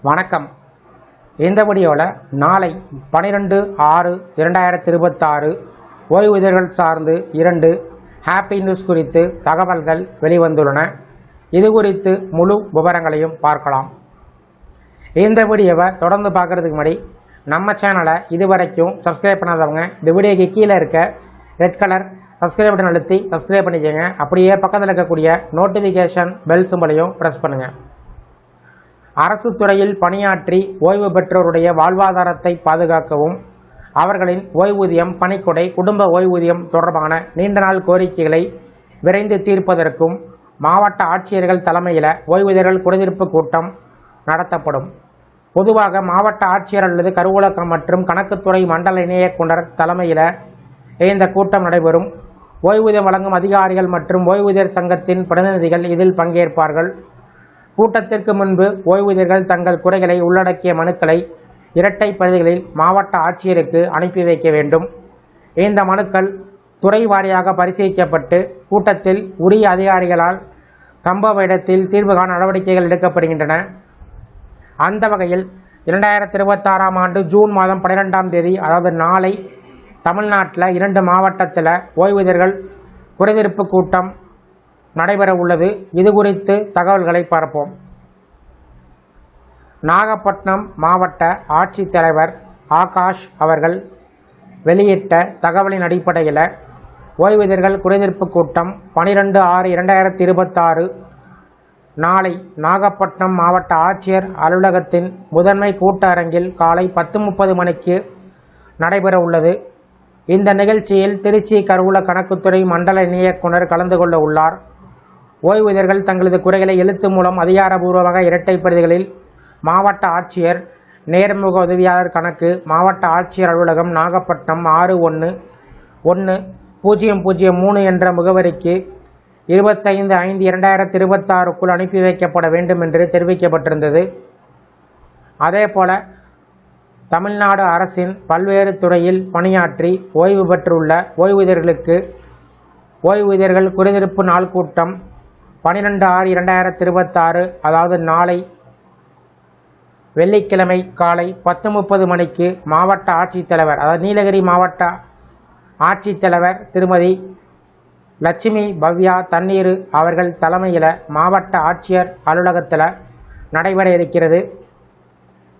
வணக்கம். இந்த வீடியோவில் நாளை 12/6/2026 ஓய்வூதியர்கள் சார்ந்து 2 ஹாப்பி நியூஸ் குறித்து தகவல்கள் வெளிவந்துள்ளன. இது குறித்து முழு விவரங்களையும் பார்க்கலாம். இந்த வீடியோவை தொடர்ந்து பார்க்குறதுக்கு முன்னாடி நம்ம சேனலை இதுவரைக்கும் சப்ஸ்கிரைப் பண்ணாதவங்க இந்த வீடியோக்கு கீழே இருக்க ரெட் கலர் சப்ஸ்கிரைப் பட்டன் அழுத்தி சப்ஸ்கிரைப் பண்ணிக்கோங்க. அப்படியே பக்கத்தில் இருக்கக்கூடிய நோட்டிஃபிகேஷன் பெல் சிம்பலையும் ப்ரெஸ் பண்ணுங்கள். அரசு துறையில் பணியாற்றி ஓய்வு பெற்றோருடைய வாழ்வாதாரத்தை பாதுகாக்கவும் அவர்களின் ஓய்வூதியம், பணிக்கொடை, குடும்ப ஓய்வூதியம் தொடர்பான நீண்ட நாள் கோரிக்கைகளை விரைந்து தீர்ப்பதற்கும் மாவட்ட ஆட்சியர்கள் தலைமையில் ஓய்வூதியர்கள் குறைதீர்ப்பு கூட்டம் நடத்தப்படும். பொதுவாக மாவட்ட ஆட்சியர் அல்லது கருவூல மற்றும் கணக்குத்துறை மண்டல இணை இயக்குனர் தலைமையில் இந்த கூட்டம் நடைபெறும். ஓய்வூதியம் வழங்கும் அதிகாரிகள் மற்றும் ஓய்வூதியர் சங்கத்தின் பிரதிநிதிகள் இதில் பங்கேற்பார்கள். கூட்டத்திற்கு முன்பு ஓய்வூதியர்கள் தங்கள் குறைகளை உள்ளடக்கிய மனுக்களை இரட்டை பிரதிகளில் மாவட்ட ஆட்சியருக்கு அனுப்பி வைக்க வேண்டும். இந்த மனுக்கள் துறை வாரியாக பரிசீலிக்கப்பட்டு கூட்டத்தில் உரிய அதிகாரிகளால் சம்பவ இடத்தில் தீர்வு காண நடவடிக்கைகள் எடுக்கப்படுகின்றன. அந்த வகையில் 2026ஆம் ஆண்டு ஜூன் மாதம் 12ஆம் தேதி, அதாவது நாளை, தமிழ்நாட்டில் 2 மாவட்டத்தில் ஓய்வூதியர்கள் குறைதீர்ப்பு கூட்டம் நடைபெற உள்ளது. இது குறித்து தகவல்களை பார்ப்போம். நாகப்பட்டினம் மாவட்ட ஆட்சித்தலைவர் ஆகாஷ் அவர்கள் வெளியிட்ட தகவலின் அடிப்படையில் ஓய்வூதியர்கள் குறைதீர்ப்பு கூட்டம் 12/6/2026 நாளை நாகப்பட்டினம் மாவட்ட ஆட்சியர் அலுவலகத்தின் முதன்மை கூட்ட அரங்கில் காலை 10:30 மணிக்கு நடைபெற உள்ளது. இந்த நிகழ்ச்சியில் திருச்சி கருவூல கணக்குத்துறை மண்டல இணை இயக்குனர் கலந்து கொள்ள உள்ளார். ஓய்வூதியர்கள் தங்களது குறைகளை எழுத்து மூலம் அதிகாரபூர்வமாக இரட்டை பிரதிகளில் மாவட்ட ஆட்சியர் நேர்முக உதவியாளர் கணக்கு, மாவட்ட ஆட்சியர் அலுவலகம், நாகப்பட்டினம் 611003 என்ற முகவரிக்கு 25/5/2026க்குள் அனுப்பி வைக்கப்பட வேண்டும் என்று தெரிவிக்கப்பட்டிருந்தது. அதேபோல தமிழ்நாடு அரசின் பல்வேறு துறையில் பணியாற்றி ஓய்வு பெற்றுள்ள ஓய்வூதியர்களுக்கு ஓய்வூதியர்கள் குறைதீர்ப்பு நாள் கூட்டம் 12/6/2026, அதாவது நாளை வெள்ளிக்கிழமை காலை 10:30 மணிக்கு மாவட்ட ஆட்சித்தலைவர், அதாவது நீலகிரி மாவட்ட ஆட்சித்தலைவர் திருமதி லட்சுமி பவ்யா தண்ணீர் அவர்கள் தலைமையில் மாவட்ட ஆட்சியர் அலுவலகத்தில் நடைபெற இருக்கிறது.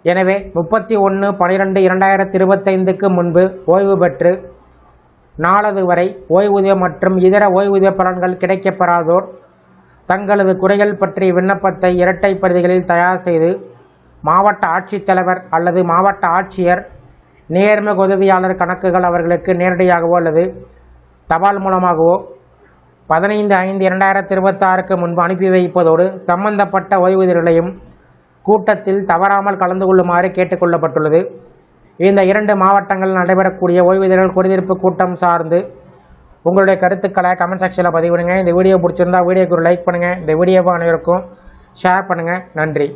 எனவே 31/12/2025க்கு முன்பு ஓய்வு பெற்று நாளது வரை ஓய்வூதியம் மற்றும் இதர ஓய்வூதிய பலன்கள் கிடைக்கப்பெறாதோர் தங்களது குறைகள் பற்றிய விண்ணப்பத்தை இரட்டை பிரதிகளில் தயார் செய்து மாவட்ட ஆட்சித்தலைவர் அல்லது மாவட்ட ஆட்சியர் நேர்முக உதவியாளர் கணக்குகள் அவர்களுக்கு நேரடியாகவோ அல்லது தபால் மூலமாகவோ 15/5/2026க்கு முன்பு அனுப்பி வைப்பதோடு சம்பந்தப்பட்ட ஓய்வூதியர்களையும் கூட்டத்தில் தவறாமல் கலந்து கொள்ளுமாறு கேட்டுக்கொள்ளப்பட்டுள்ளது. இந்த 2 மாவட்டங்களில் நடைபெறக்கூடிய ஓய்வூதியர்கள் குறைதீர்ப்பு கூட்டம் சார்ந்து உங்களுடைய கருத்துக்களை கமெண்ட் செக்ஷனில் பதிவிடுங்க. இந்த வீடியோ பிடிச்சிருந்தா வீடியோக்கு ஒரு லைக் பண்ணுங்கள். இந்த வீடியோவை அனைவருக்கும் ஷேர் பண்ணுங்கள். நன்றி.